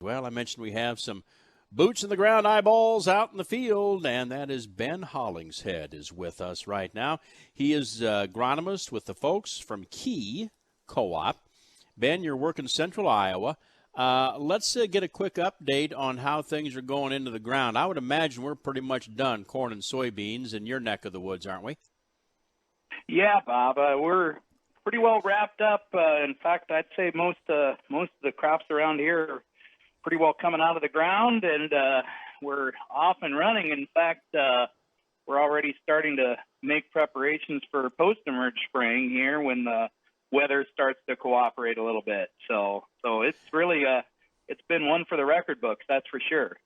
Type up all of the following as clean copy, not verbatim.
Well, I mentioned we have some boots in the ground eyeballs out in the field, and that is Ben Hollingshead is with us right now. He is agronomist with the folks from Key Co-op. Ben, you're working Central Iowa. Let's get a quick update on how things are going into the ground. I would imagine we're pretty much done corn and soybeans in your neck of the woods, aren't we? Yeah, Bob, we're pretty well wrapped up. In fact, I'd say most of the crops around here are pretty well coming out of the ground, and we're off and running. In fact, we're already starting to make preparations for post-emerge spraying here when the weather starts to cooperate a little bit. So it's really it's been one for the record books, that's for sure.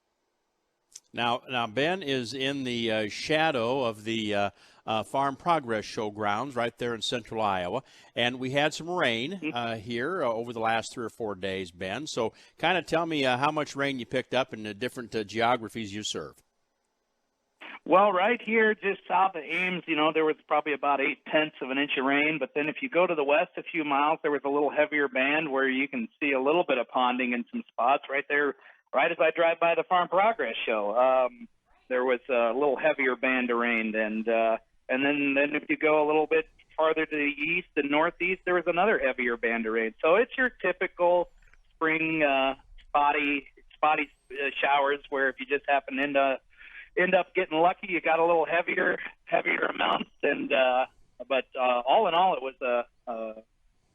Now Ben is in the shadow of the Farm Progress Showgrounds right there in central Iowa, and we had some rain here over the last 3 or 4 days, Ben. So kind of tell me how much rain you picked up in the different geographies you serve. Well, right here just south of Ames, there was probably about 0.8 of an inch of rain, but then if you go to the west a few miles, there was a little heavier band where you can see a little bit of ponding in some spots right there. Right as I drive by the Farm Progress Show, there was a little heavier band of rain, and then if you go a little bit farther to the east and northeast, there was another heavier band of rain. So it's your typical spring spotty showers where if you just happen to end up getting lucky, you got a little heavier amounts, and but all in all, it was a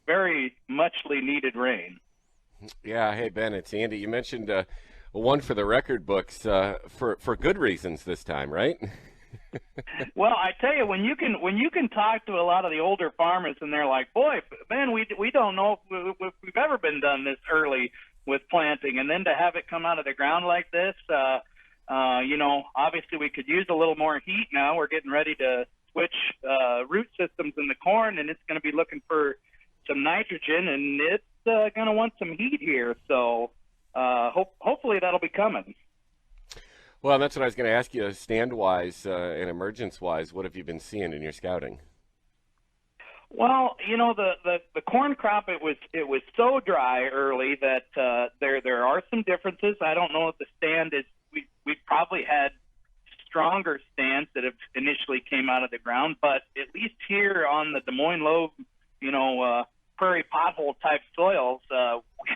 very muchly needed rain. Yeah, hey Ben, it's Andy. You mentioned one for the record books for good reasons this time, right? Well, I tell you, when you can talk to a lot of the older farmers, and they're like, "Boy, man, we don't know if we've ever been done this early with planting," and then to have it come out of the ground like this, obviously we could use a little more heat now. We're getting ready to switch root systems in the corn, and it's going to be looking for some nitrogen, and it's going to want some heat here. So hopefully that'll be coming. Well, that's what I was going to ask you, stand-wise and emergence-wise. What have you been seeing in your scouting? Well, the corn crop, it was so dry early that there are some differences. I don't know if the stand is. We probably had stronger stands that have initially came out of the ground, but at least here on the Des Moines Lobe, prairie pothole type soils,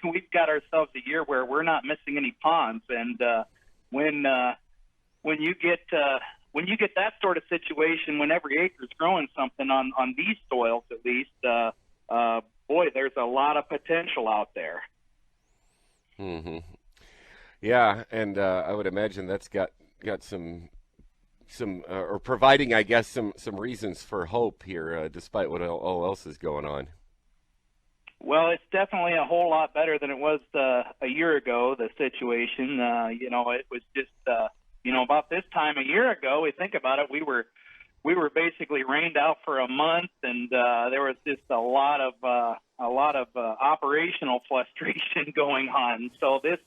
we've got ourselves a year where we're not missing any ponds. And when you get that sort of situation, when every acre is growing something on these soils, at least, boy, there's a lot of potential out there. Mm-hmm. Yeah, and I would imagine that's got some or providing, I guess, some reasons for hope here, despite what all else is going on. Well, it's definitely a whole lot better than it was a year ago. The situation, it was just, about this time a year ago. We think about it, we were basically rained out for a month, and there was just a lot of operational frustration going on. So this.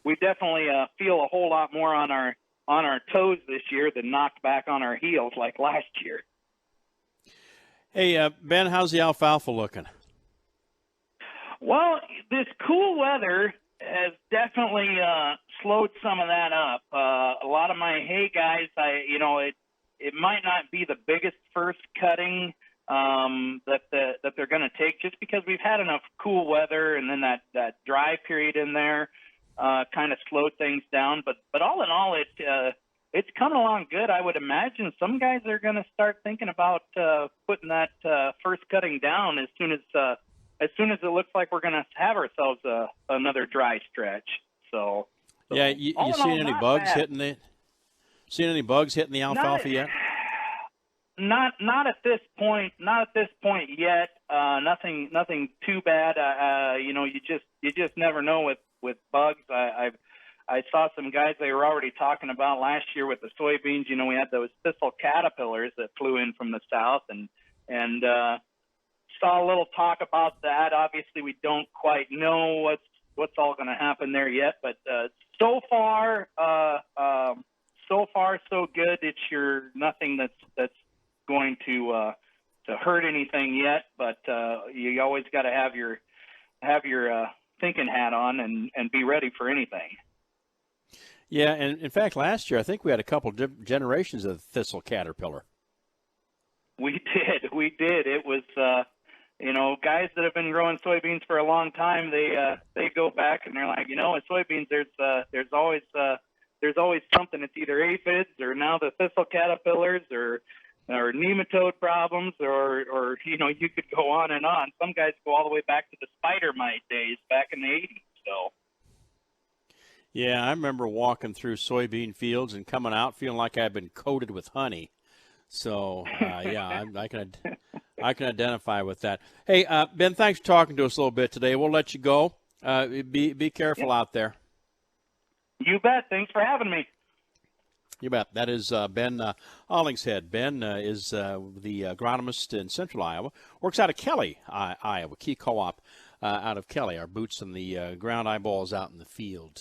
We definitely feel a whole lot more on our toes this year than knocked back on our heels like last year. Hey, Ben, how's the alfalfa looking? Well, this cool weather has definitely slowed some of that up. A lot of my hay guys, it might not be the biggest first cutting that they're going to take, just because we've had enough cool weather, and then that dry period in there kind of slowed things down. But all in all, it's coming along good. I would imagine some guys are going to start thinking about putting that first cutting down as soon as it looks like we're going to have ourselves another dry stretch. So yeah, you seen any bugs hitting the? Seen any bugs hitting the alfalfa yet? Not at this point. Not at this point yet. Nothing too bad. You just never know with bugs. I saw some guys, they were already talking about last year with the soybeans. We had those thistle caterpillars that flew in from the south, and saw a little talk about that. Obviously, we don't quite know what's all going to happen there yet, but so far so good. It's nothing that's going to hurt anything yet, but you always got to have your thinking hat hat on and be ready for anything. Yeah, and in fact, last year I think we had a couple generations of thistle caterpillar. We did. It was, guys that have been growing soybeans for a long time. They go back and they're like, with soybeans, there's always something. It's either aphids or now the thistle caterpillars or nematode problems or you could go on and on. Some guys go all the way back to the spider mite days back in the 80s. So. Yeah, I remember walking through soybean fields and coming out feeling like I'd been coated with honey. So, yeah, I can identify with that. Hey, Ben, thanks for talking to us a little bit today. We'll let you go. Be careful out there. You bet. Thanks for having me. You bet. That is Ben Hollingshead. Ben is the agronomist in Central Iowa. Works out of Kelly, Iowa, Key Co-op out of Kelly. Our boots on the ground, eyeballs out in the field.